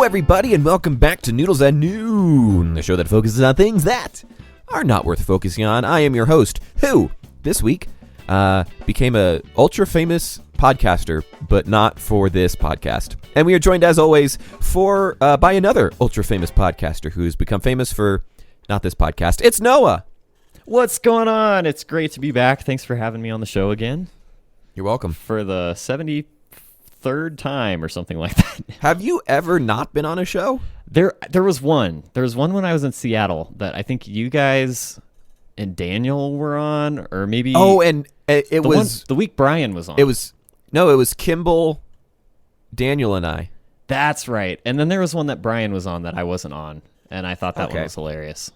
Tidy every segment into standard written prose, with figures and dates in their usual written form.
Hello, everybody, and welcome back to Noodles at Noon, the show that focuses on things that are not worth focusing on. I am your host, who, this week, became a ultra-famous podcaster, but not for this podcast. And we are joined, as always, by another ultra-famous podcaster who's become famous for not this podcast. It's Noah! What's going on? It's great to be back. Thanks for having me on the show again. You're welcome. For the 73rd time or something like that. Have you ever not been on a show? There was one. There was one when I was in Seattle that I think you guys and Daniel were on, or maybe... Oh, and it was... the week Brian was on. It was Kimball, Daniel, and I. That's right. And then there was one that Brian was on that I wasn't on, and I thought that one was hilarious.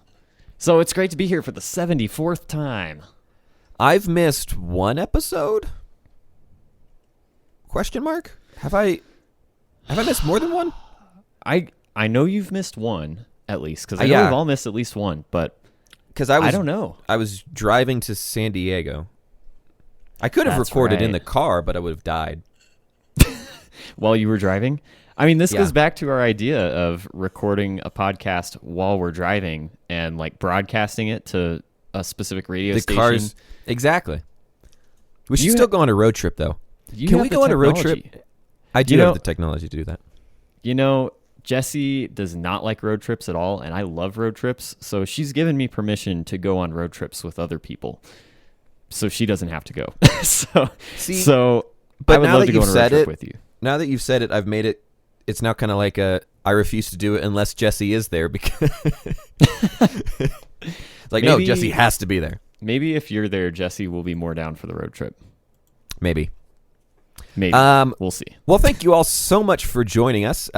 So it's great to be here for the 74th time. I've missed one episode? Question mark? Have I missed more than one? I know you've missed one, at least, because I know we've all missed at least one, but I don't know. I was driving to San Diego. I could have recorded in the car, but I would have died. While you were driving? I mean, this goes back to our idea of recording a podcast while we're driving and like broadcasting it to a specific radio station. Cars, exactly. We should still go on a road trip, though. Can we go on a road trip? I do have the technology to do that. You know, Jessie does not like road trips at all, and I love road trips. So she's given me permission to go on road trips with other people, so she doesn't have to go. But I would love to go on a road trip with you. Now that you've said it, I've made it. It's now kind of like I refuse to do it unless Jessie is there because no, Jessie has to be there. Maybe if you're there, Jessie will be more down for the road trip. Maybe. We'll see. Well, thank you all so much for joining us.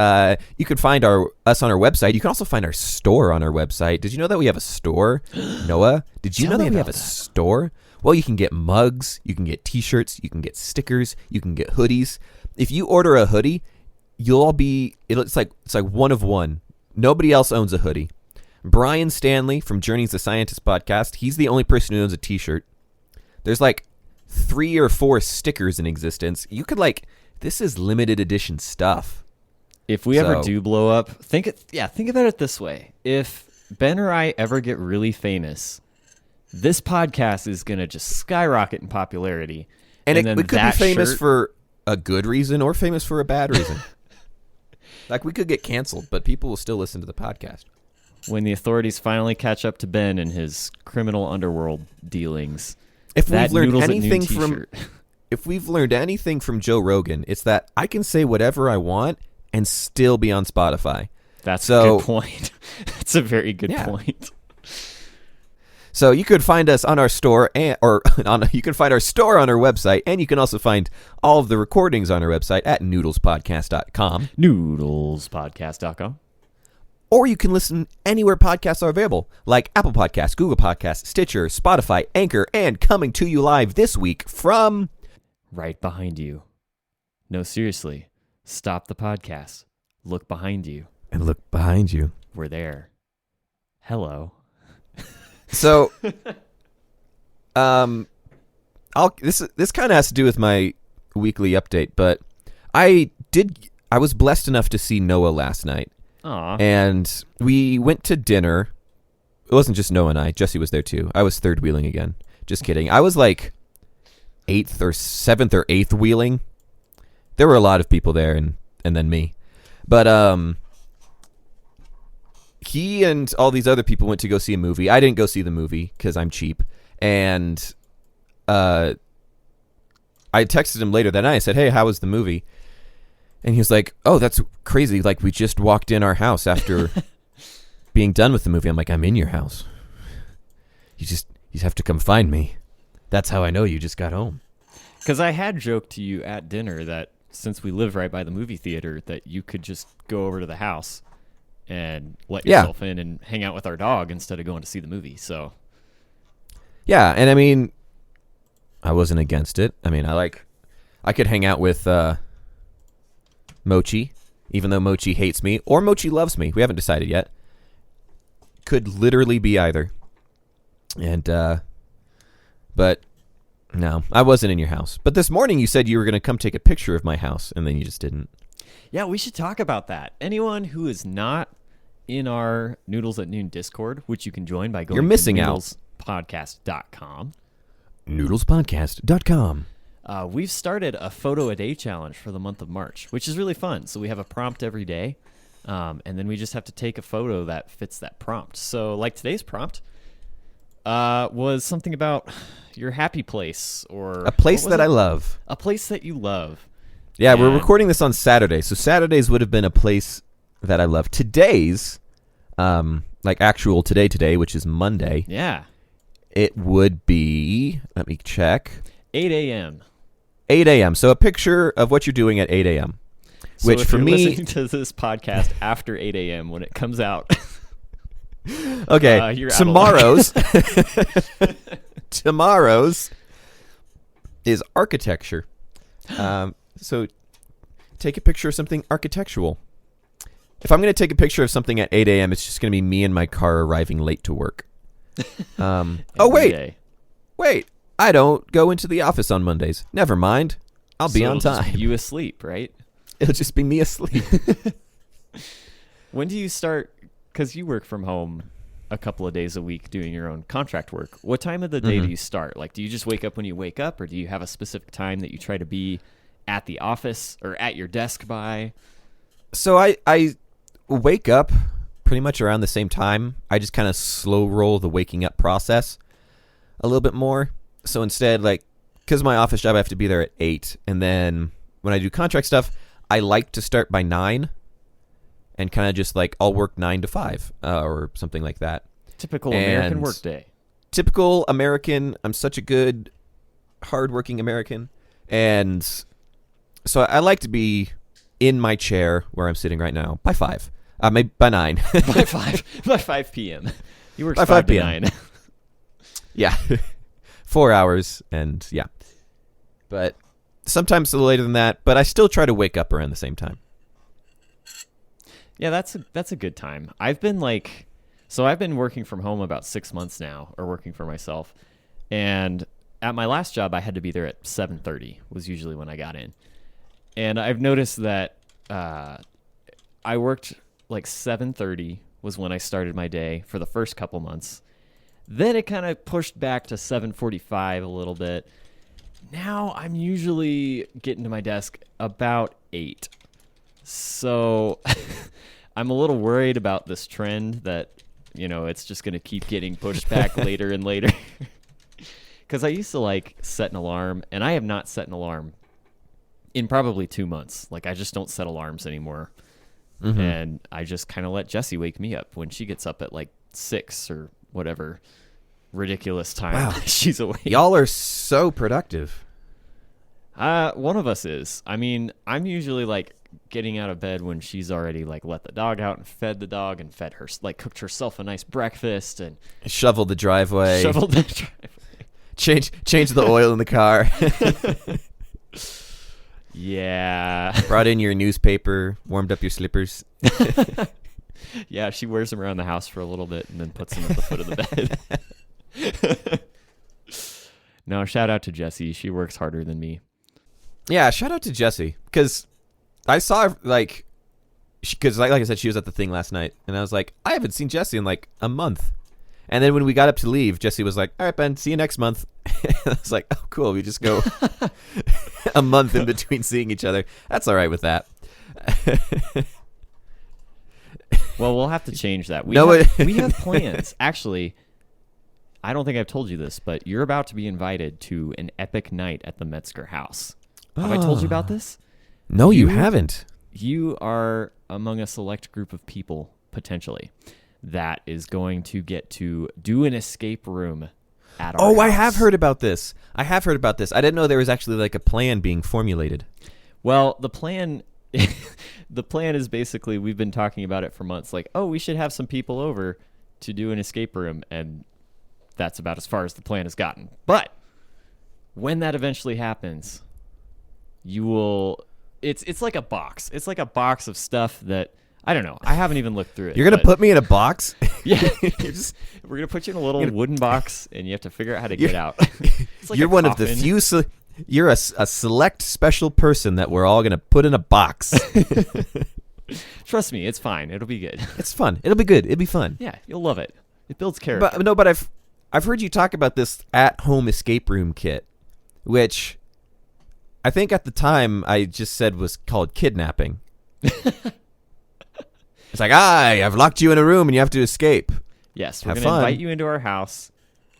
You can find us on our website. You can also find our store on our website. Did you know that we have a store, Noah? Did you know that we have a store? Well, you can get mugs, you can get T-shirts, you can get stickers, you can get hoodies. If you order a hoodie, it's like one of one. Nobody else owns a hoodie. Brian Stanley from Journey's the Scientist podcast, he's the only person who owns a T-shirt. There's like 3 or 4 stickers in existence. You could this is limited edition stuff. If we ever do blow up, think about it this way. If Ben or I ever get really famous, this podcast is going to just skyrocket in popularity. And it could be famous for a good reason or famous for a bad reason. We could get canceled, but people will still listen to the podcast. When the authorities finally catch up to Ben and his criminal underworld dealings. If we've learned anything from Joe Rogan, it's that I can say whatever I want and still be on Spotify. That's a good point. That's a very good point. So you could find us on our store, you can find our store on our website, and you can also find all of the recordings on our website at noodlespodcast.com. Noodlespodcast.com. Or you can listen anywhere podcasts are available, like Apple Podcasts, Google Podcasts, Stitcher, Spotify, Anchor, and coming to you live this week from... right behind you. No, seriously. Stop the podcast. Look behind you. And look behind you. We're there. Hello. So, this kind of has to do with my weekly update, but I was blessed enough to see Noah last night. Aww. And we went to dinner. It wasn't just Noah and I. Jessie was there too. I was third wheeling again. Just kidding. I was like 8th or 7th or 8th wheeling. There were a lot of people there and then me. But he and all these other people went to go see a movie. I didn't go see the movie because I'm cheap. And I texted him later that night. I said, hey, how was the movie? And he was like, oh, that's crazy. Like, we just walked in our house after being done with the movie. I'm like, I'm in your house. You have to come find me. That's how I know you just got home. Because I had joked to you at dinner that since we live right by the movie theater, that you could just go over to the house and let yourself in and hang out with our dog instead of going to see the movie. So, yeah, and I mean, I wasn't against it. I mean, I could hang out with Mochi, even though Mochi hates me, or Mochi loves me. We haven't decided yet. Could literally be either. And, but no, I wasn't in your house. But this morning you said you were going to come take a picture of my house, and then you just didn't. Yeah, we should talk about that. Anyone who is not in our Noodles at Noon Discord, which you can join by going You're missing to out. noodlespodcast.com. Noodlespodcast.com. We've started a photo a day challenge for the month of March, which is really fun. So we have a prompt every day, and then we just have to take a photo that fits that prompt. So like today's prompt was something about your happy place or A place that I love. A place that you love. Yeah, we're recording this on Saturday, so Saturdays would have been a place that I love. Today's, like actual today, which is Monday. Yeah. It would be, let me check. 8 a.m. 8 a.m. So a picture of what you're doing at 8 a.m. So which if for you're me, listening to this podcast after 8 a.m. when it comes out. Okay, you're tomorrow's is architecture. So take a picture of something architectural. If I'm going to take a picture of something at 8 a.m., it's just going to be me in my car arriving late to work. Wait. I don't go into the office on Mondays. Never mind. I'll be on time. Just be you asleep, right? It'll just be me asleep. When do you start? Because you work from home a couple of days a week doing your own contract work. What time of the day do you start? Like, do you just wake up when you wake up, or do you have a specific time that you try to be at the office or at your desk by? So I wake up pretty much around the same time. I just kind of slow roll the waking up process a little bit more. So instead, like, because my office job, I have to be there at 8. And then when I do contract stuff, I like to start by 9 and kind of just like I'll work 9 to 5 or something like that. Typical American work day. Typical American. I'm such a good, hardworking American. And so I like to be in my chair where I'm sitting right now by 5. Maybe by 9. by 5 p.m. You work by 5 to p.m. 9. Yeah. 4 hours, and yeah. But sometimes a little later than that, but I still try to wake up around the same time. Yeah, that's a good time. I've been working from home about 6 months now, or working for myself. And at my last job, I had to be there at 7:30 was usually when I got in. And I've noticed that I worked like 7:30 was when I started my day for the first couple months. Then it kind of pushed back to 7:45 a little bit. Now I'm usually getting to my desk about 8. So I'm a little worried about this trend that, it's just going to keep getting pushed back later and later. Because I used to like set an alarm, and I have not set an alarm in probably 2 months. Like, I just don't set alarms anymore. Mm-hmm. And I just kind of let Jessie wake me up when she gets up at like 6 or whatever ridiculous time. Wow. She's awake. Y'all are so productive. One of us is. I mean, I'm usually like getting out of bed when she's already like let the dog out and fed the dog and fed her, like cooked herself a nice breakfast and shoveled the driveway. Changed the oil in the car. Yeah. Brought in your newspaper, warmed up your slippers. Yeah, she wears them around the house for a little bit and then puts them at the foot of the bed. No, shout out to Jessie. She works harder than me. Yeah, shout out to Jessie. Because I saw her, like I said, she was at the thing last night. And I was like, I haven't seen Jessie in like a month. And then when we got up to leave, Jessie was like, all right, Ben, see you next month. I was like, oh, cool. We just go a month in between seeing each other. That's all right with that. Well, we'll have to change that. We have plans. Actually, I don't think I've told you this, but you're about to be invited to an epic night at the Metzger house. Have I told you about this? No, you haven't. You are among a select group of people, potentially, that is going to get to do an escape room at our house. I have heard about this. I didn't know there was actually like a plan being formulated. Well, the plan is basically, we've been talking about it for months, like, we should have some people over to do an escape room, and that's about as far as the plan has gotten. But when that eventually happens, you will... It's like a box. It's like a box of stuff that... I don't know. I haven't even looked through it. You're going to put me in a box? Yeah. We're going to put you in a little wooden box, and you have to figure out how to get out. It's like you're one of the few You're a select special person that we're all going to put in a box. Trust me, it's fine. It'll be good. It's fun. It'll be good. It'll be fun. Yeah, you'll love it. It builds character. But I've heard you talk about this at-home escape room kit, which I think at the time I just said was called kidnapping. It's like, I've locked you in a room and you have to escape. Yes, we're going to invite you into our house,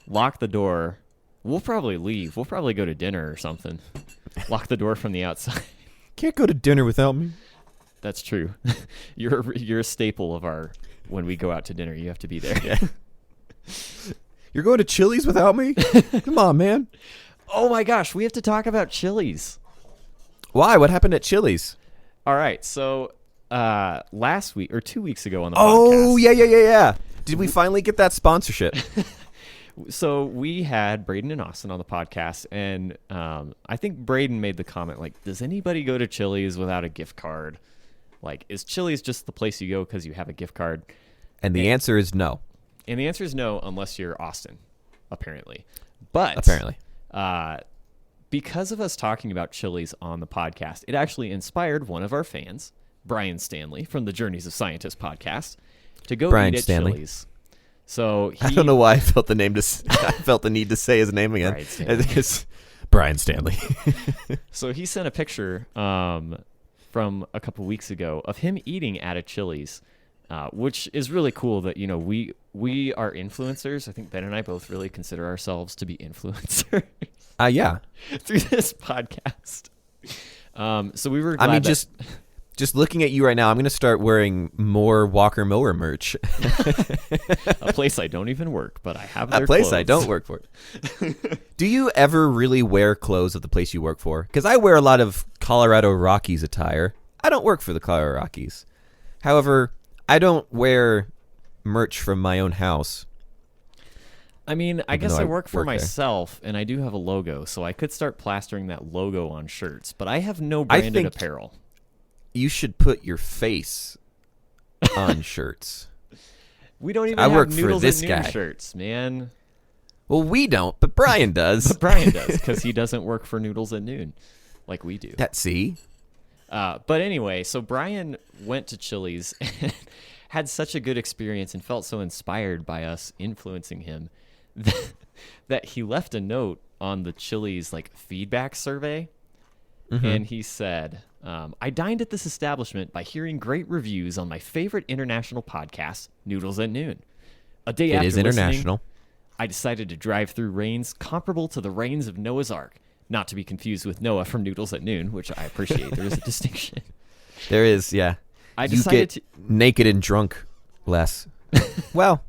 lock the door. We'll probably leave. We'll probably go to dinner or something. Lock the door from the outside. Can't go to dinner without me. That's true. You're a staple of our when we go out to dinner. You have to be there. Yeah. You're going to Chili's without me? Come on, man. Oh my gosh, we have to talk about Chili's. Why? What happened at Chili's? All right, so last week or 2 weeks ago on the podcast. Oh, yeah. Did we finally get that sponsorship? So we had Braden and Austin on the podcast, and I think Braden made the comment, like, does anybody go to Chili's without a gift card? Like, is Chili's just the place you go because you have a gift card? And the answer is no. And the answer is no, unless you're Austin, apparently. But apparently, because of us talking about Chili's on the podcast, it actually inspired one of our fans, Brian Stanley from the Journeys of Scientists podcast, to go eat at Chili's. So I don't know why I felt the need to say his name again. It's Brian Stanley. So he sent a picture from a couple weeks ago of him eating at a Chili's, which is really cool that, we are influencers. I think Ben and I both really consider ourselves to be influencers. Yeah. Through this podcast. So we were glad just looking at you right now, I'm going to start wearing more Walker Mower merch. A place I don't even work, but I have their A place clothes. I don't work for. Do you ever really wear clothes of the place you work for? Because I wear a lot of Colorado Rockies attire. I don't work for the Colorado Rockies. However, I don't wear merch from my own house. I mean, I guess I work for there. myself, and I do have a logo, so I could start plastering that logo on shirts, but I have no branded apparel. You should put your face on shirts. We don't even have Noodles at Noon shirts, man. Well, we don't, but Brian does. But Brian does, because he doesn't work for Noodles at Noon like we do. See? But anyway, so Brian went to Chili's and had such a good experience and felt so inspired by us influencing him that he left a note on the Chili's feedback survey. Mm-hmm. And he said, I dined at this establishment by hearing great reviews on my favorite international podcast, Noodles at Noon. A day after listening, international. I decided to drive through rains comparable to the rains of Noah's Ark. Not to be confused with Noah from Noodles at Noon, which I appreciate. There is a distinction. There is, yeah. You get naked and drunk less. Well,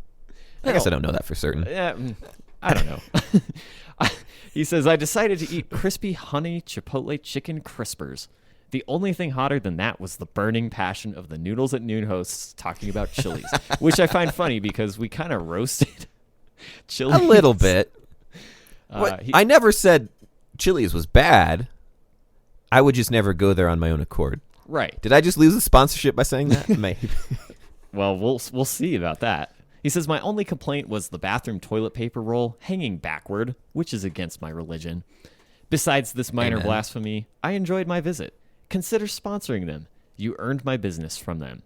I guess I don't know that for certain. I don't know. He says, I decided to eat crispy honey chipotle chicken crispers. The only thing hotter than that was the burning passion of the Noodles at Noon hosts talking about Chili's, which I find funny because we kind of roasted Chili's. A little bit. I never said Chili's was bad. I would just never go there on my own accord. Right. Did I just lose the sponsorship by saying that? Maybe. Well, we'll see about that. He says, my only complaint was the bathroom toilet paper roll hanging backward, which is against my religion. Besides this minor blasphemy, I enjoyed my visit. Consider sponsoring them. You earned my business from them.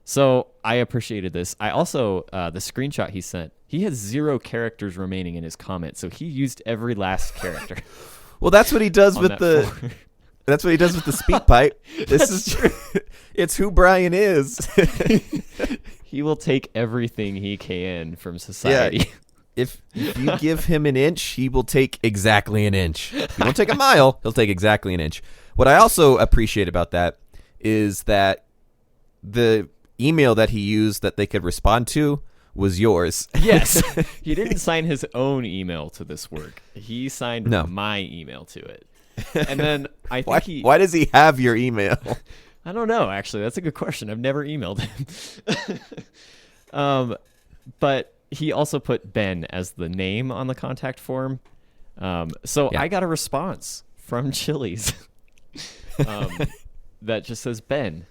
So I appreciated this. I also, the screenshot he sent, he has 0 characters remaining in his comment, so he used every last character. Well, that's what he does with the... That's what he does with the speak pipe. This is true. It's who Brian is. He will take everything he can from society. Yeah. If you give him an inch, he will take exactly an inch. He won't take a mile. He'll take exactly an inch. What I also appreciate about that is that the email that he used that they could respond to was yours. Yes. He didn't sign his own email to this work. He signed my email to it. And then I think why does he have your email? I don't know, actually. That's a good question. I've never emailed him. But he also put Ben as the name on the contact form. I got a response from Chili's that just says, Ben,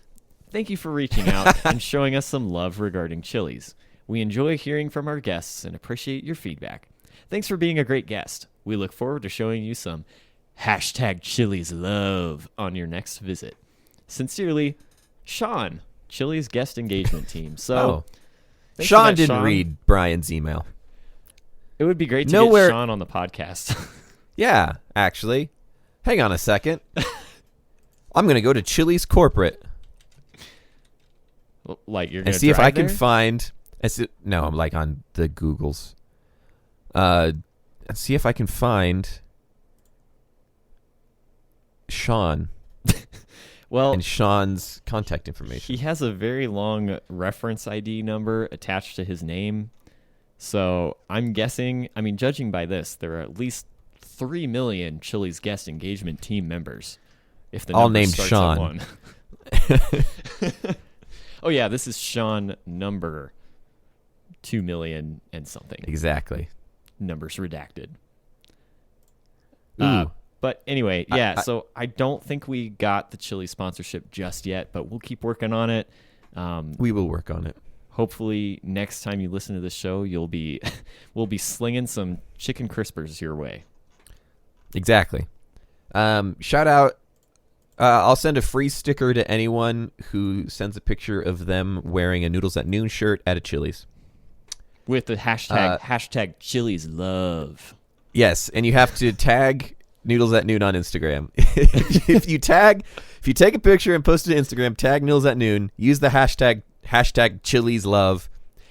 thank you for reaching out and showing us some love regarding Chili's. We enjoy hearing from our guests and appreciate your feedback. Thanks for being a great guest. We look forward to showing you some Chili's love on your next visit. Sincerely, Sean, Chili's guest engagement team. So, Sean didn't read Brian's email. It would be great to get Sean on the podcast. Yeah, actually. Hang on a second. I'm going to go to Chili's corporate. Like you're going and to see if I there? can find. No, I'm like on the Googles. And see if I can find Sean. Well, and Sean's contact information. He has a very long reference ID number attached to his name. So I'm guessing, judging by this, there are at least 3 million Chili's guest engagement team members. If the all number named starts Sean. At 1. Oh yeah, this is Sean number 2 million and something. Exactly. Numbers redacted. Ooh. But anyway, yeah, so I don't think we got the Chili sponsorship just yet, but we'll keep working on it. We will work on it. Hopefully next time you listen to this show, we'll be slinging some chicken crispers your way. Exactly. Shout out. I'll send a free sticker to anyone who sends a picture of them wearing a Noodles at Noon shirt at a Chili's. With the hashtag Chili's love. Yes, and you have to tag Noodles at Noon on Instagram. if you take a picture and post it to Instagram, tag Noodles at Noon, use the hashtag Chili's love,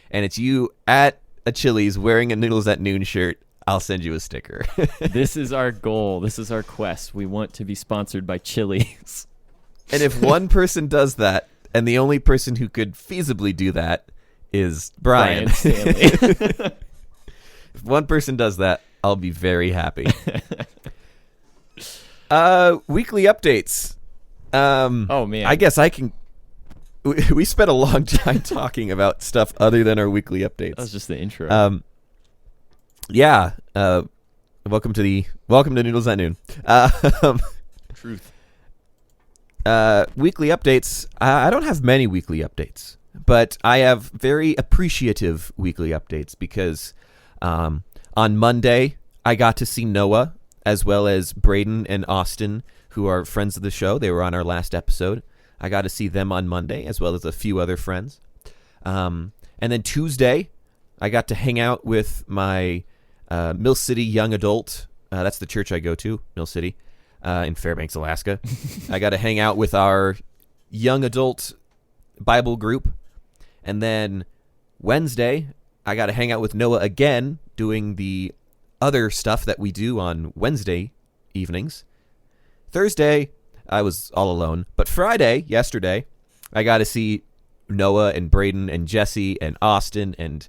and it's you at a Chili's wearing a Noodles at Noon shirt, I'll send you a sticker. This is our goal. This is our quest. We want to be sponsored by Chili's. And if one person does that, and the only person who could feasibly do that is Brian Stanley. If one person does that, I'll be very happy. Weekly updates. Oh man, I guess I can. We spent a long time talking about stuff other than our weekly updates. That was just the intro. Yeah. Welcome to Noodles at Noon. Truth. Weekly updates. I don't have many weekly updates, but I have very appreciative weekly updates because on Monday I got to see Noah as well as Braden and Austin, who are friends of the show. They were on our last episode. I got to see them on Monday as well as a few other friends. And then Tuesday, I got to hang out with my Mill City Young Adult. That's the church I go to, Mill City, in Fairbanks, Alaska. I got to hang out with our Young Adult Bible group. And then Wednesday, I got to hang out with Noah again, doing the other stuff that we do on Wednesday evenings. Thursday, I was all alone. But Friday, yesterday, I got to see Noah and Braden and Jesse and Austin and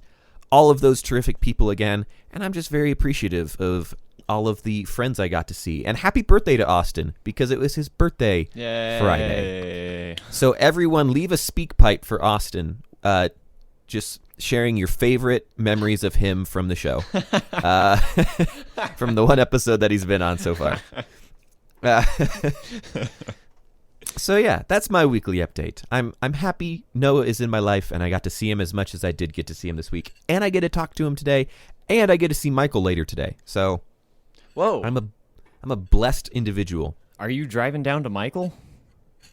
all of those terrific people again. And I'm just very appreciative of all of the friends I got to see. And happy birthday to Austin, because it was his birthday Friday. So everyone leave a speak pipe for Austin. Just sharing your favorite memories of him from the show. From the one episode that he's been on so far. So yeah, that's my weekly update. I'm happy Noah is in my life, and I got to see him as much as I did get to see him this week, and I get to talk to him today, and I get to see Michael later today. So, whoa, I'm a blessed individual. Are you driving down to Michael?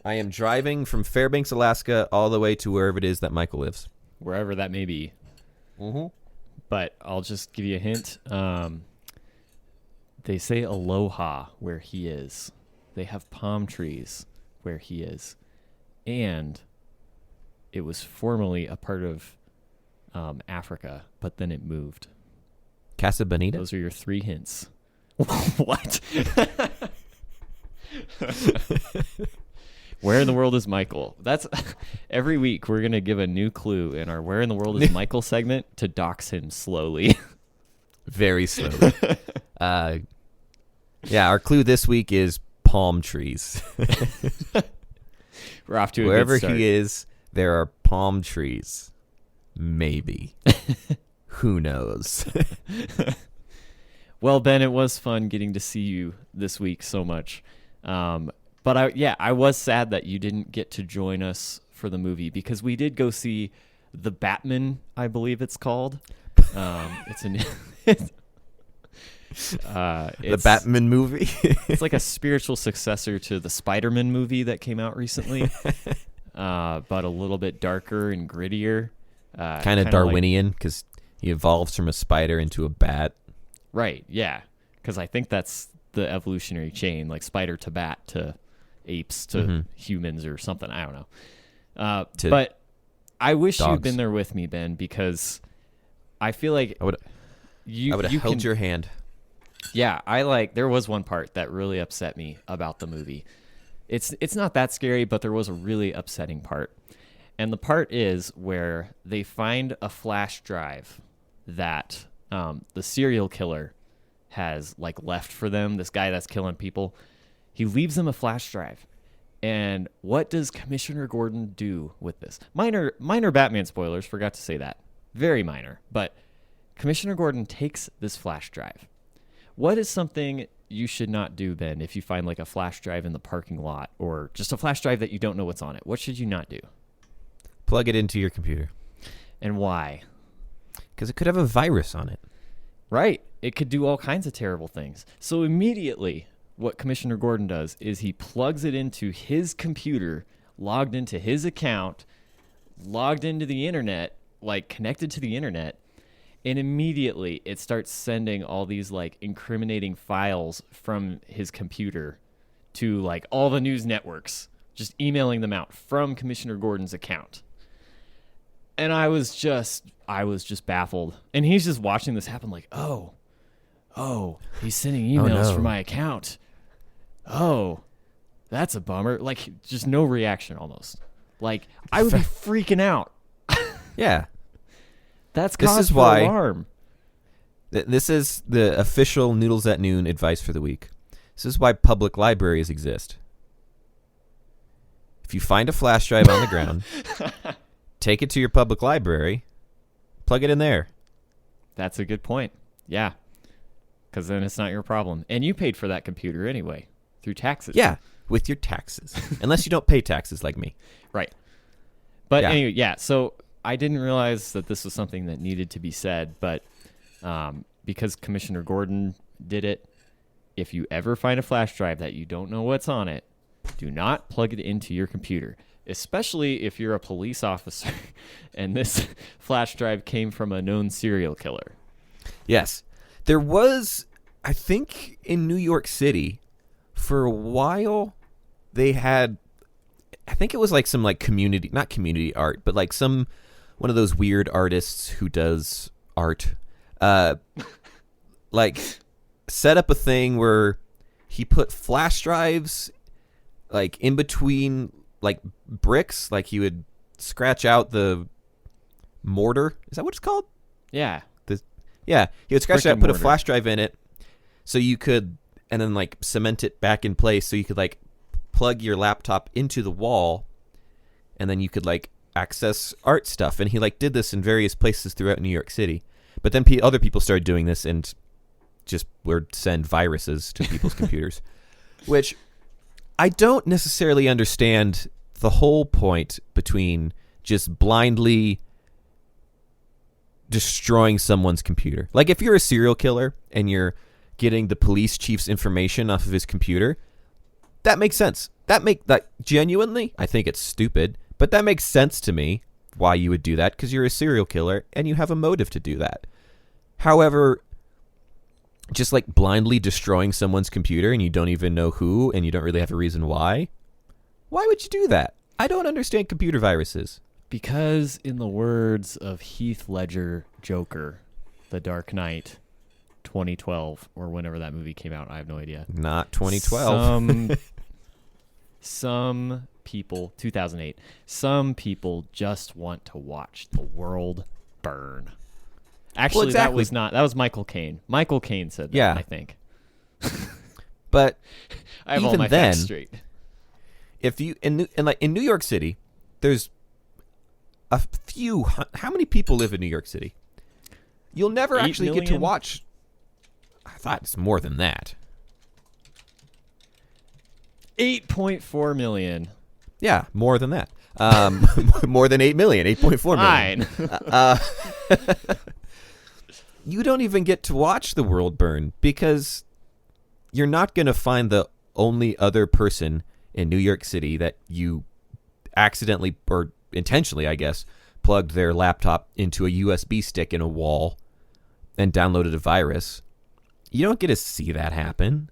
I am driving from Fairbanks, Alaska, all the way to wherever it is that Michael lives, wherever that may be. Mm-hmm. But I'll just give you a hint. They say aloha where he is. They have palm trees where he is. And it was formerly a part of Africa, but then it moved. Casa Bonita? Those are your 3 hints. What? Where in the world is Michael? That's every week we're going to give a new clue in our Where in the World is Michael segment to dox him slowly. Very slowly. Yeah, our clue this week is palm trees. We're off to a Wherever good start. he is, there are palm trees. Maybe. Who knows? Well, Ben, it was fun getting to see you this week so much. But I was sad that you didn't get to join us for the movie, because we did go see The Batman, I believe it's called. It's The Batman movie. It's like a spiritual successor to the Spider-Man movie that came out recently, but a little bit darker and grittier. Kind of Darwinian, because he evolves from a spider into a bat. Right, yeah. Because I think that's the evolutionary chain, like spider to bat to apes to humans or something. I don't know. But I wish dogs. you'd been there with me, Ben, because I feel like I would have held your hand. Yeah, there was one part that really upset me about the movie. It's not that scary, but there was a really upsetting part. And the part is where they find a flash drive that the serial killer has left for them. This guy that's killing people, he leaves them a flash drive. And what does Commissioner Gordon do with this? Minor Batman spoilers, forgot to say that. Very minor. But Commissioner Gordon takes this flash drive. What is something you should not do, Ben, if you find a flash drive in the parking lot or just a flash drive that you don't know what's on it? What should you not do? Plug it into your computer. And why? Because it could have a virus on it. Right. It could do all kinds of terrible things. So immediately, what Commissioner Gordon does is he plugs it into his computer, logged into his account, logged into the internet, connected to the internet, and immediately it starts sending all these incriminating files from his computer to all the news networks, just emailing them out from Commissioner Gordon's account. And I was just baffled. And he's just watching this happen oh, he's sending emails from my account. Oh, that's a bummer. Just no reaction almost. I would be freaking out. Yeah. That's cause for alarm. This is the official Noodles at Noon advice for the week. This is why public libraries exist. If you find a flash drive on the ground, take it to your public library, plug it in there. That's a good point. Yeah. Because then it's not your problem. And you paid for that computer anyway, through taxes. Yeah, with your taxes. Unless you don't pay taxes like me. Right. But anyway, yeah, so I didn't realize that this was something that needed to be said, but because Commissioner Gordon did it, if you ever find a flash drive that you don't know what's on it, do not plug it into your computer, especially if you're a police officer and this flash drive came from a known serial killer. Yes. There was, I think, in New York City, for a while, they had, I think it was some community, not community art, but one of those weird artists who does art, set up a thing where he put flash drives in between bricks, he would scratch out the mortar. Is that what it's called? Yeah. Yeah, he would scratch it out, put a flash drive in it, so you could, and then cement it back in place, so you could plug your laptop into the wall, and then you could access art stuff. And he did this in various places throughout New York City. But then other people started doing this and just would send viruses to people's computers, which I don't necessarily understand the whole point between just blindly destroying someone's computer. If you're a serial killer and you're getting the police chief's information off of his computer, that makes sense. That genuinely, I think it's stupid, but that makes sense to me why you would do that, because you're a serial killer and you have a motive to do that. However, just blindly destroying someone's computer and you don't even know who and you don't really have a reason why would you do that? I don't understand computer viruses. Because in the words of Heath Ledger Joker, The Dark Knight, 2012, or whenever that movie came out, I have no idea. Not 2012. Some people, 2008, some people just want to watch the world burn. Actually, exactly. that was Michael Caine. Michael Caine said that, I think. But I have all my facts straight. If you in New York City, there's a few. How many people live in New York City? You'll never actually get to watch. I thought it's more than that. 8.4 million. Yeah, more than that. More than 8 million. 8.4 million. Fine. you don't even get to watch the world burn because you're not going to find the only other person in New York City that you accidentally or intentionally, I guess, plugged their laptop into a USB stick in a wall and downloaded a virus. You don't get to see that happen.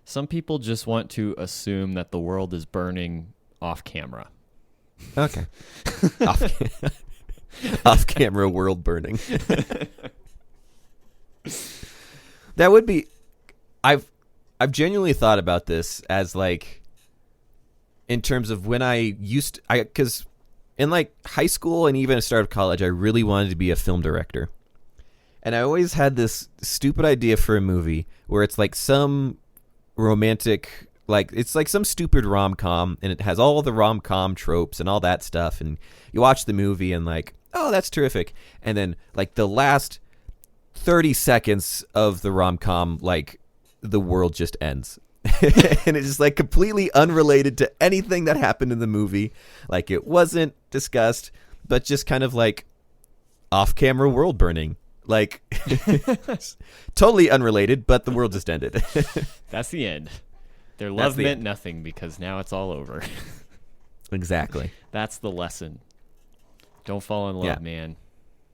Some people just want to assume that the world is burning off camera. Okay. Off camera world burning. That would be... I've genuinely thought about this as like in terms of when because in like high school and even at the start of college, I really wanted to be a film director. And I always had this stupid idea for a movie where it's like some romantic, like it's like some stupid rom-com and it has all the rom-com tropes and all that stuff. And you watch the movie and like, oh, that's terrific. And then like the last 30 seconds of the rom-com, like the world just ends. And it's just like completely unrelated to anything that happened in the movie. Like it wasn't discussed, but just kind of like off-camera world burning. Like totally unrelated, but the world just ended. That's the end. Their love meant nothing because now it's all over. Exactly. That's the lesson. Don't fall in love, man.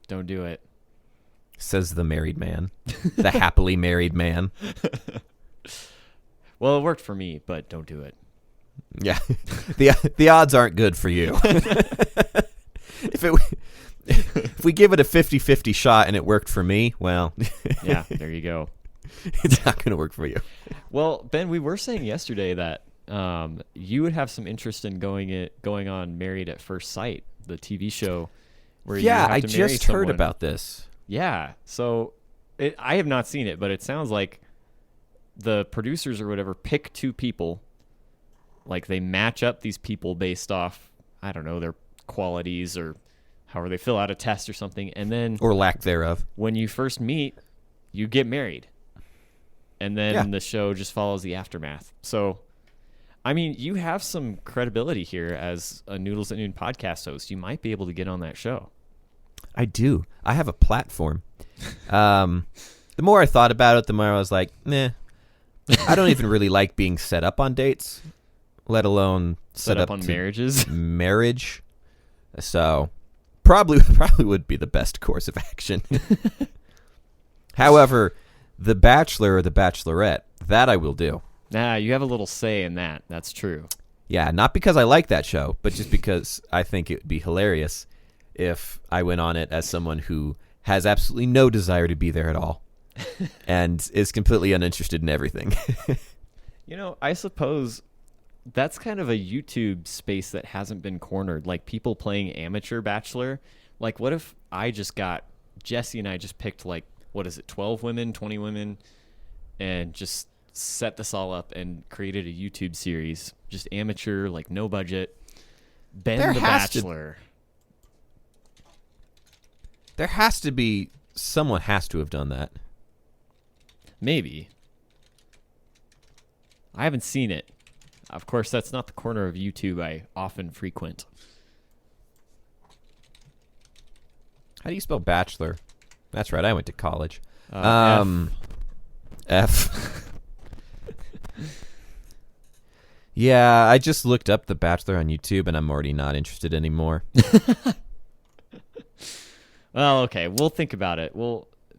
Don't do it. Says the married man. The happily married man. Well, it worked for me, but don't do it. Yeah. The odds aren't good for you. If we give it a 50-50 shot and it worked for me, well. Yeah, there you go. It's not going to work for you. Well, Ben, we were saying yesterday that you would have some interest in going on Married at First Sight, the TV show where you have to I marry just heard about this. Yeah, so I have not seen it, but it sounds like the producers or whatever pick two people. Like they match up these people based off, I don't know, their qualities or however they fill out a test or something. And then... or lack thereof. When you first meet, you get married. And then the show just follows the aftermath. So, I mean, you have some credibility here as a Noodles at Noon podcast host. You might be able to get on that show. I do. I have a platform. The more I thought about it, the more I was like, meh. I don't even really like being set up on dates, let alone set up on marriages. Marriage. So probably would be the best course of action. However, The Bachelor or The Bachelorette, that I will do. Nah, you have a little say in that. That's true. Yeah, not because I like that show, but just because I think it would be hilarious if I went on it as someone who has absolutely no desire to be there at all and is completely uninterested in everything. You know, I suppose that's kind of a YouTube space that hasn't been cornered. Like people playing amateur Bachelor. Like what if Jesse and I just picked like, 12 women, 20 women, and just set this all up and created a YouTube series. Just amateur, like no budget. Ben the Bachelor. There has to be, someone has to have done that. Maybe. I haven't seen it. Of course, that's not the corner of YouTube I often frequent. How do you spell bachelor? That's right, I went to college. F. Yeah, I just looked up The Bachelor on YouTube, and I'm already not interested anymore. Well, okay, we'll think about it.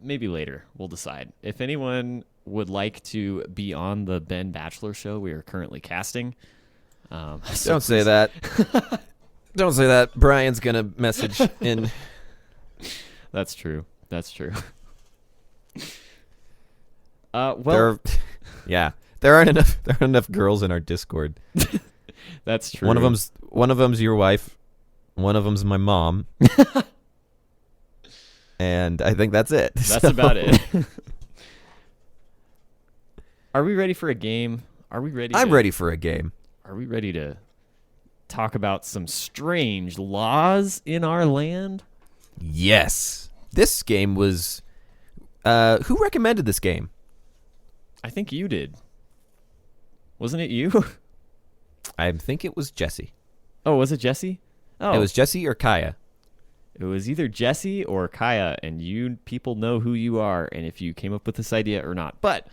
Maybe later we'll decide. If anyone would like to be on the Ben Bachelor show we are currently casting, don't say that. Don't say that. Brian's gonna message in. That's true. There aren't enough girls in our Discord. That's true. One of them's your wife. One of them's my mom. And I think that's it. That's about it. Are we ready for a game? I'm ready for a game. Are we ready to talk about some strange laws in our land? Yes. This game was... who recommended this game? I think you did. Wasn't it you? I think it was Jesse. Oh, was it Jesse? Oh. It was Jesse or Kaya. It was either Jesse or Kaya, and you people know who you are and if you came up with this idea or not. But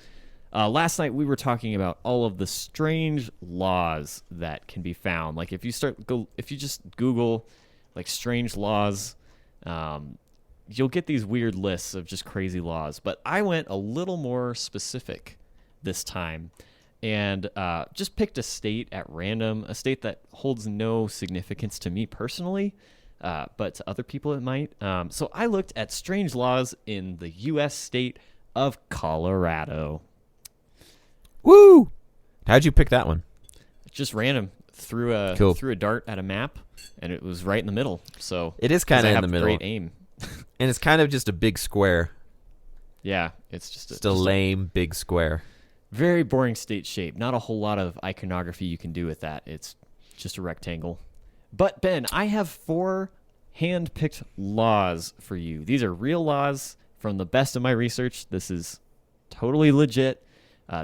last night we were talking about all of the strange laws that can be found. Like if you just Google like strange laws, you'll get these weird lists of just crazy laws. But I went a little more specific this time and just picked a state at random, a state that holds no significance to me personally, but to other people it might. So I looked at strange laws in the U.S. state of Colorado. Woo! How'd you pick that one? Just random. Threw a dart at a map, and it was right in the middle. So it is kind of in the middle. Great aim. And it's kind of just a big square. Yeah, it's just a lame big square. Very boring state shape. Not a whole lot of iconography you can do with that. It's just a rectangle. But Ben, I have 4 hand-picked laws for you. These are real laws from the best of my research. This is totally legit.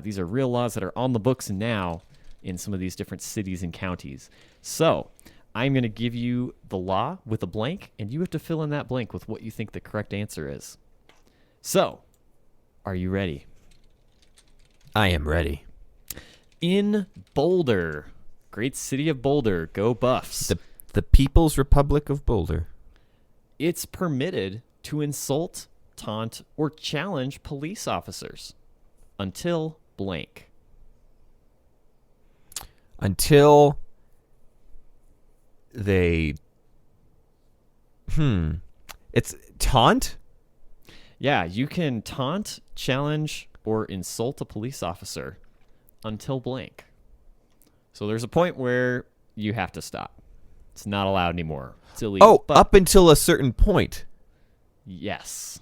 These are real laws that are on the books now in some of these different cities and counties. So I'm going to give you the law with a blank, and you have to fill in that blank with what you think the correct answer is. So, are you ready? I am ready. In Boulder, great city of Boulder, go Buffs. The People's Republic of Boulder. It's permitted to insult, taunt, or challenge police officers until blank. Until they... It's taunt? Yeah, you can taunt, challenge, or insult a police officer until blank. So there's a point where you have to stop. It's not allowed anymore. It's illegal. Oh, up until a certain point. Yes.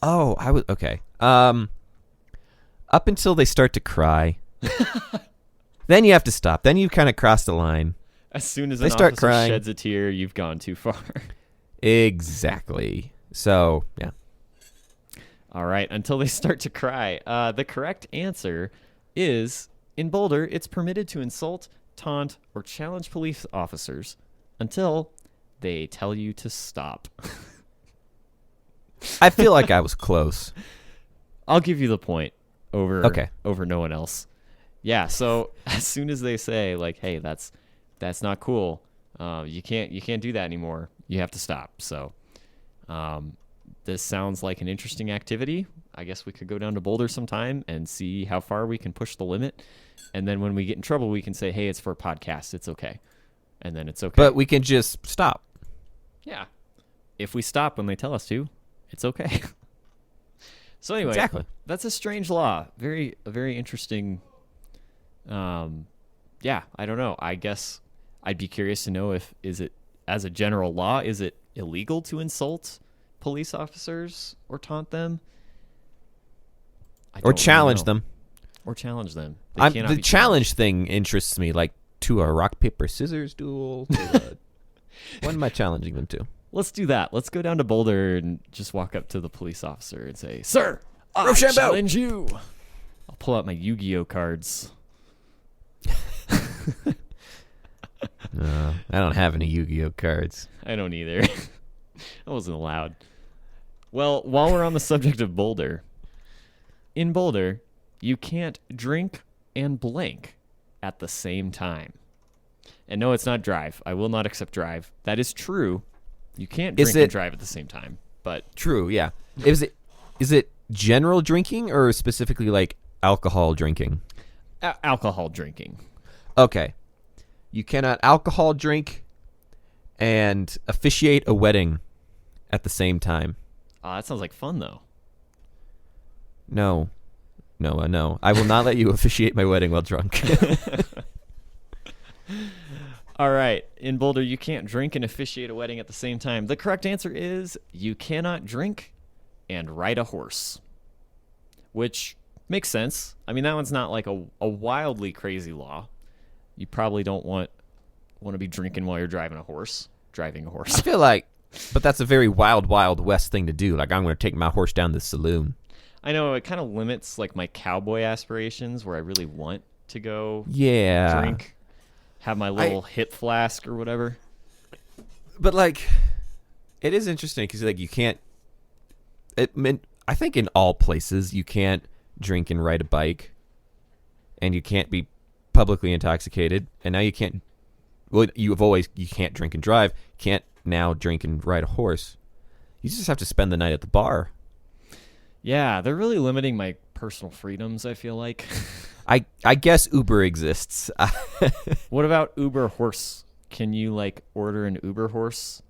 Oh, I was okay. Up until they start to cry. Then you have to stop. Then you kind of cross the line. As soon as an officer sheds a tear, you've gone too far. Exactly. So, yeah. All right, until they start to cry. The correct answer is, in Boulder, it's permitted to insult, taunt, or challenge police officers until they tell you to stop. I feel like I was close. I'll give you the point over no one else. Yeah, so as soon as they say, like, hey, that's not cool, you can't do that anymore, you have to stop. So this sounds like an interesting activity. I guess we could go down to Boulder sometime and see how far we can push the limit. And then when we get in trouble, we can say, hey, it's for a podcast. It's okay. And then it's okay. But we can just stop. Yeah. If we stop when they tell us to, it's okay. So anyway, exactly. That's a strange law. A very interesting. Yeah, I don't know. I guess I'd be curious to know is it, as a general law, is it illegal to insult police officers or taunt them? Or challenge them. Or challenge them. The challenge thing interests me, like to a rock, paper, scissors duel. What am I challenging them to? Let's do that. Let's go down to Boulder and just walk up to the police officer and say, sir, I challenge you. I'll pull out my Yu-Gi-Oh cards. I don't have any Yu-Gi-Oh cards. I don't either. I wasn't allowed. Well, while we're on the subject of Boulder, in Boulder, you can't drink and blank at the same time. And no, it's not drive. I will not accept drive. That is true. You can't drink and drive at the same time. But true, yeah. Is it general drinking or specifically like alcohol drinking? Alcohol drinking. Okay. You cannot alcohol drink and officiate a wedding at the same time. That sounds like fun, though. No. I will not let you officiate my wedding while drunk. All right. In Boulder, you can't drink and officiate a wedding at the same time. The correct answer is you cannot drink and ride a horse, which makes sense. I mean, that one's not like a wildly crazy law. You probably don't want to be drinking while you're driving a horse. I feel like, but that's a very wild, wild west thing to do. Like, I'm going to take my horse down to the saloon. I know it kind of limits like my cowboy aspirations where I really want to go drink, have my little hip flask or whatever. But like, It is interesting because like you can't. I think in all places you can't drink and ride a bike, and you can't be publicly intoxicated, and now you can't. Well, you can't drink and drive. Can't now drink and ride a horse. You just have to spend the night at the bar. Yeah, they're really limiting my personal freedoms, I feel like. I guess Uber exists. What about Uber horse? Can you like order an Uber horse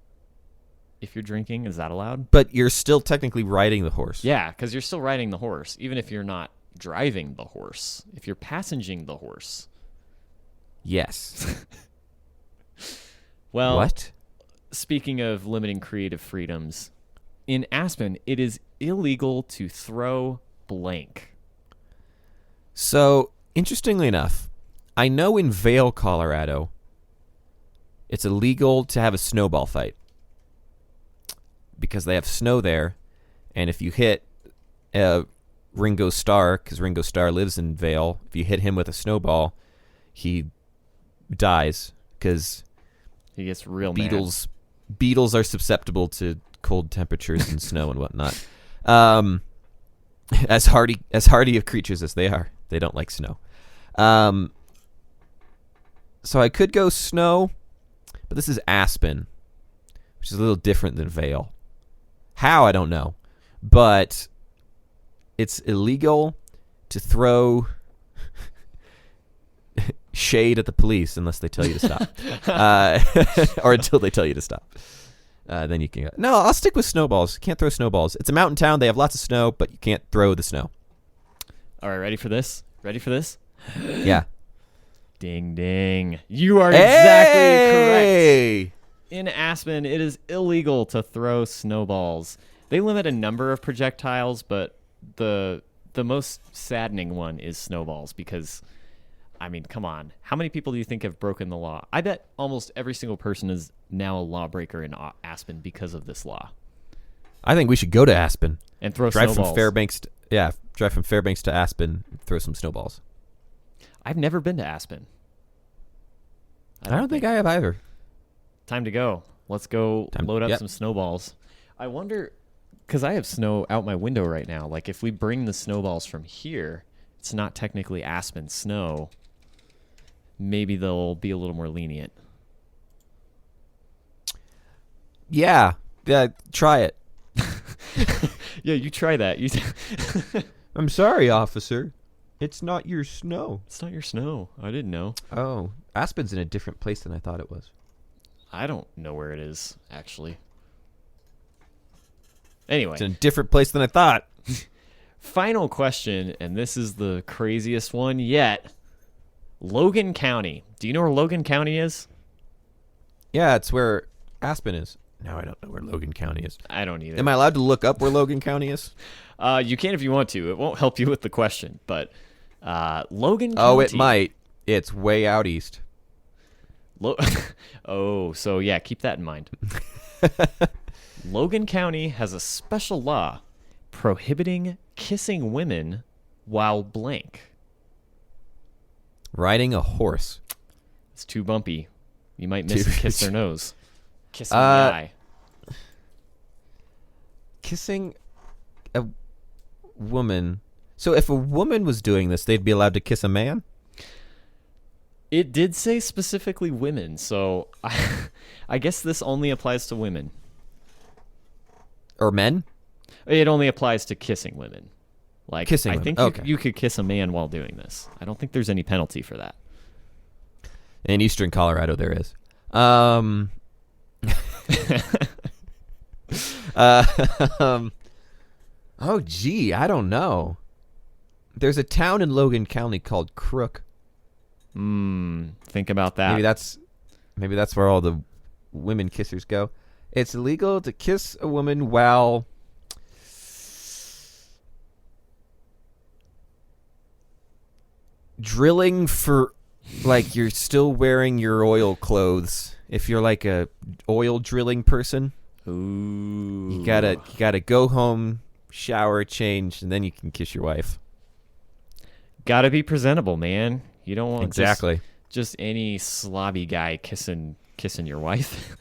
if you're drinking? Is that allowed? But you're still technically riding the horse. Yeah, because you're still riding the horse, even if you're not driving the horse. If you're passenging the horse. Yes. Well, what? Speaking of limiting creative freedoms, in Aspen, it is illegal to throw blank. So, interestingly enough, I know in Vail, Colorado, it's illegal to have a snowball fight because they have snow there, and if you hit Ringo Starr, because Ringo Starr lives in Vail, if you hit him with a snowball, he dies because he gets real mad. Beetles are susceptible to cold temperatures and snow and whatnot. As hardy of creatures as they are, they don't like snow. So I could go snow, but this is Aspen, which is a little different than Vail. How, I don't know. But it's illegal to throw shade at the police unless they tell you to stop. Or until they tell you to stop. Then you can go. No, I'll stick with snowballs. Can't throw snowballs. It's a mountain town. They have lots of snow, but you can't throw the snow. All right, ready for this? Yeah. Ding, ding. You are exactly correct. In Aspen, it is illegal to throw snowballs. They limit a number of projectiles, but the most saddening one is snowballs because, I mean, come on. How many people do you think have broken the law? I bet almost every single person is now a lawbreaker in Aspen because of this law. I think we should go to Aspen and throw drive snowballs. From Fairbanks. Drive from Fairbanks to Aspen, and throw some snowballs. I've never been to Aspen. I don't think I have either. Time to go. Let's go load up some snowballs. I wonder, because I have snow out my window right now. Like, if we bring the snowballs from here, it's not technically Aspen snow. Maybe they'll be a little more lenient. Yeah, try it. Yeah, you try that. I'm sorry, officer. It's not your snow. It's not your snow. I didn't know. Oh, Aspen's in a different place than I thought it was. I don't know where it is, actually. Anyway. It's in a different place than I thought. Final question, and this is the craziest one yet. Logan County. Do you know where Logan County is? Yeah, it's where Aspen is. No, I don't know where Logan County is. I don't either. Am I allowed to look up where Logan County is? You can if you want to. It won't help you with the question, but Logan County. Oh, it might. It's way out east. So yeah, keep that in mind. Logan County has a special law prohibiting kissing women while blank. Riding a horse. It's too bumpy. You might miss and kiss their nose. Kiss in the eye. Kissing a woman. So if a woman was doing this, they'd be allowed to kiss a man? It did say specifically women, so I guess this only applies to women. Or men? It only applies to kissing women. Like, kissing I women. think you could kiss a man while doing this. I don't think there's any penalty for that. In eastern Colorado, there is. Oh, gee, I don't know. There's a town in Logan County called Crook. Think about that. Maybe that's where all the women kissers go. It's illegal to kiss a woman while drilling for, like, you're still wearing your oil clothes. If you're like a oil drilling person, ooh, you gotta go home, shower, change, and then you can kiss your wife. Gotta be presentable, man. You don't want exactly just any slobby guy kissing your wife.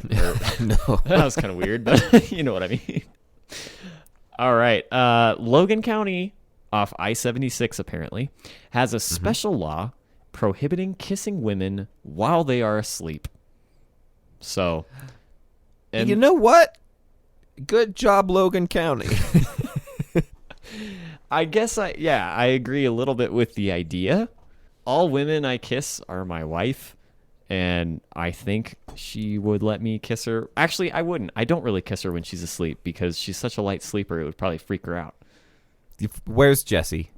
No. That was kind of weird, but you know what I mean. All right. Logan County off I-76 apparently has a special law prohibiting kissing women while they are asleep. So, you know what? Good job, Logan County. I guess I agree a little bit with the idea. All women I kiss are my wife, and I think she would let me kiss her. Actually, I wouldn't. I don't really kiss her when she's asleep because she's such a light sleeper. It would probably freak her out. Where's Jesse?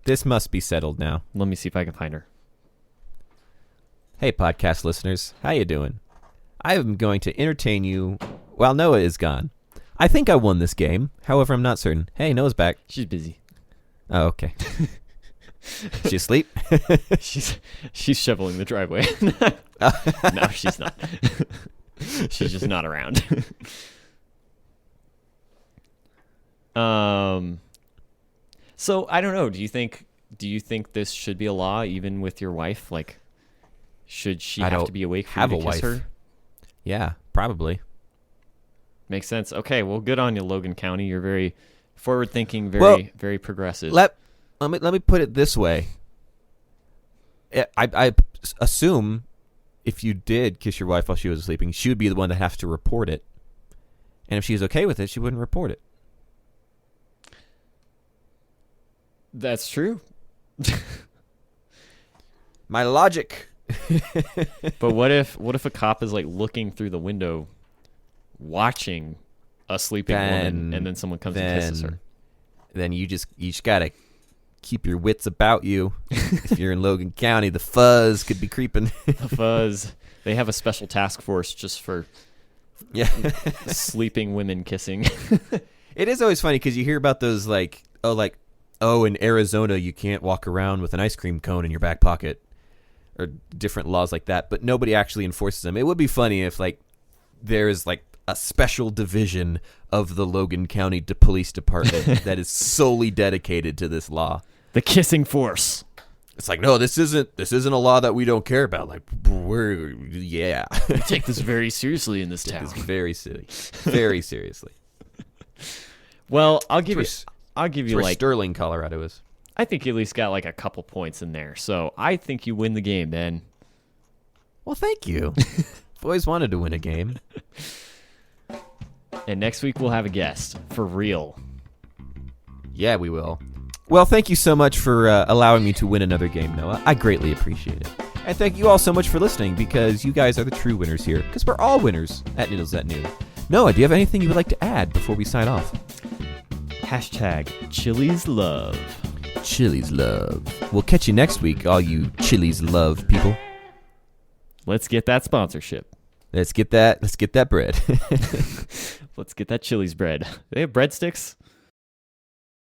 This must be settled now. Let me see if I can find her. Hey, podcast listeners. How you doing? I am going to entertain you while Noah is gone. I think I won this game. However, I'm not certain. Hey, Noah's back. She's busy. Oh, okay. She asleep? She's shoveling the driveway. No, she's not. She's just not around. So I don't know. Do you think this should be a law even with your wife? Like, should she have to be awake for you to kiss her? Yeah, probably. Makes sense. Okay, well, good on you, Logan County. You're very forward-thinking, very progressive. Let me put it this way. I assume if you did kiss your wife while she was sleeping, she would be the one that has to report it. And if she's okay with it, she wouldn't report it. That's true. My logic. But what if a cop is like looking through the window, watching a sleeping woman, and then someone comes and kisses her? Then you just gotta keep your wits about you. If you're in Logan County, the fuzz could be creeping. The fuzz. They have a special task force just for sleeping women kissing. It is always funny because you hear about those in Arizona you can't walk around with an ice cream cone in your back pocket, or different laws like that, but nobody actually enforces them. It would be funny if there's a special division of the Logan County Police Department that is solely dedicated to this law. The kissing force. It's no, this isn't a law that we don't care about. We take this very seriously in this town. Take this very seriously. Well, I'll give you where Sterling, Colorado is. I think you at least got a couple points in there. So I think you win the game, Ben. Well, thank you. I've always wanted to win a game. And next week we'll have a guest for real. Yeah, we will. Well, thank you so much for allowing me to win another game, Noah. I greatly appreciate it. And thank you all so much for listening, because you guys are the true winners here, because we're all winners at Niddles at Noon. Noah, do you have anything you would like to add before we sign off? #Chili's Love. Chili's Love. We'll catch you next week, all you Chili's Love people. Let's get that sponsorship. Let's get that bread. Let's get that Chili's bread. They have breadsticks?